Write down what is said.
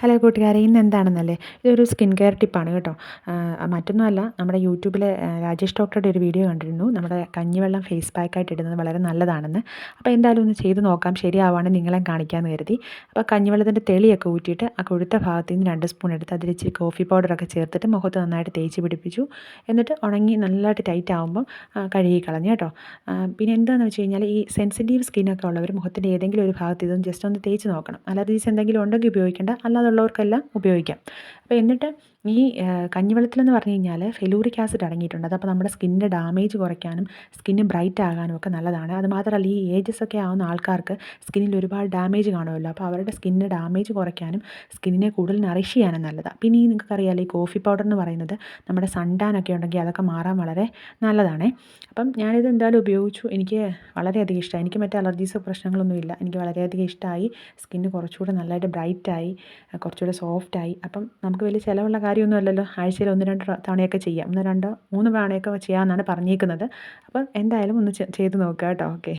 Hello കൂട്ടുകാരെ, ഇന്ന് എന്താണെന്നല്ലേ, ഇതൊരു സ്കിൻ കെയർ ടിപ്പാണ് കേട്ടോ. മറ്റൊന്നുമല്ല, നമ്മുടെ യൂട്യൂബിൽ രാജേഷ് ഡോക്ടറുടെ ഒരു വീഡിയോ കണ്ടിരുന്നു. നമ്മുടെ കഞ്ഞിവെള്ളം ഫേസ് പാക്കായിട്ട് ഇടുന്നത് വളരെ നല്ലതാണെന്ന്. അപ്പോൾ എന്തായാലും ഒന്ന് ചെയ്ത് നോക്കാം, ശരിയാവുകയാണെങ്കിൽ നിങ്ങളെ കാണിക്കാമെന്ന് കരുതി. അപ്പോൾ കഞ്ഞിവെള്ളത്തിൻ്റെ തെളിയൊക്കെ ഊറ്റിയിട്ട് ആ കൊഴുത്ത ഭാഗത്ത് നിന്ന് 2 സ്പൂൺ എടുത്ത് അതിലിച്ചിരി കോഫി പൗഡറൊക്കെ ചേർത്തിട്ട് മുഖത്ത് നന്നായിട്ട് തേച്ച് പിടിപ്പിച്ചു. എന്നിട്ട് ഉണങ്ങി നല്ലതായിട്ട് ടൈറ്റ് ആകുമ്പം കഴുകി കളഞ്ഞു കേട്ടോ. പിന്നെ എന്താണെന്ന് വെച്ച് കഴിഞ്ഞാൽ, ഈ സെൻസിറ്റീവ് സ്കിന്നൊക്കെ ഉള്ളവർ മുഖത്തിൻ്റെ ഏതെങ്കിലും ഒരു ഭാഗത്ത് ഇതൊന്ന് ജസ്റ്റ് ഒന്ന് തേച്ച് നോക്കണം. അലർജീസ് എന്തെങ്കിലും ഉണ്ടെങ്കിൽ ഉപയോഗിക്കേണ്ട, അല്ലാതുള്ളവർക്കെല്ലാം ഉപയോഗിക്കാം. അപ്പോൾ എന്നിട്ട് ഈ കഞ്ഞിവെള്ളത്തിലെന്ന് പറഞ്ഞു കഴിഞ്ഞാൽ ഫെലൂറിക് ആസിഡ് അടങ്ങിയിട്ടുണ്ട്. അതപ്പോൾ നമ്മുടെ സ്കിന്നിൻ്റെ ഡാമേജ് കുറയ്ക്കാനും സ്കിന്ന് ബ്രൈറ്റ് ആകാനും ഒക്കെ നല്ലതാണ്. അതുമാത്രമല്ല, ഈ ഏജസ് ഒക്കെ ആവുന്ന ആൾക്കാർക്ക് സ്കിന്നിൽ ഒരുപാട് ഡാമേജ് കാണുമല്ലോ. അപ്പോൾ അവരുടെ സ്കിന്നിന് ഡാമേജ് കുറയ്ക്കാനും സ്കിന്നിനെ കൂടുതൽ നറിഷ് ചെയ്യാനും നല്ലതാണ്. പിന്നെ ഈ നിങ്ങൾക്കറിയാമല്ലോ, ഈ കോഫി പൗഡർ എന്ന് പറയുന്നത് നമ്മുടെ സൺടാൻ ഒക്കെ ഉണ്ടെങ്കിൽ അതൊക്കെ മാറാൻ വളരെ നല്ലതാണേ. അപ്പം ഞാനിത് എന്തായാലും ഉപയോഗിച്ചു. എനിക്ക് വളരെയധികം ഇഷ്ടമായി. എനിക്ക് മറ്റേ അലർജീസോ പ്രശ്നങ്ങളൊന്നുമില്ല. എനിക്ക് വളരെയധികം ഇഷ്ടമായി. സ്കിന്ന് കുറച്ചുകൂടെ നല്ലതായിട്ട് ബ്രൈറ്റായി, കുറച്ചുകൂടെ സോഫ്റ്റായി. അപ്പം നമുക്ക് വലിയ ചിലവുള്ള കാര്യമൊന്നും അല്ലല്ലോ. ആഴ്ചയിൽ 1-2 തവണയൊക്കെ ചെയ്യാം. 1, 2, 3 തവണയൊക്കെ ചെയ്യാമെന്നാണ് പറഞ്ഞേക്കുന്നത്. അപ്പം എന്തായാലും ഒന്ന് ചെയ്ത് നോക്കുക കേട്ടോ. ഓക്കെ.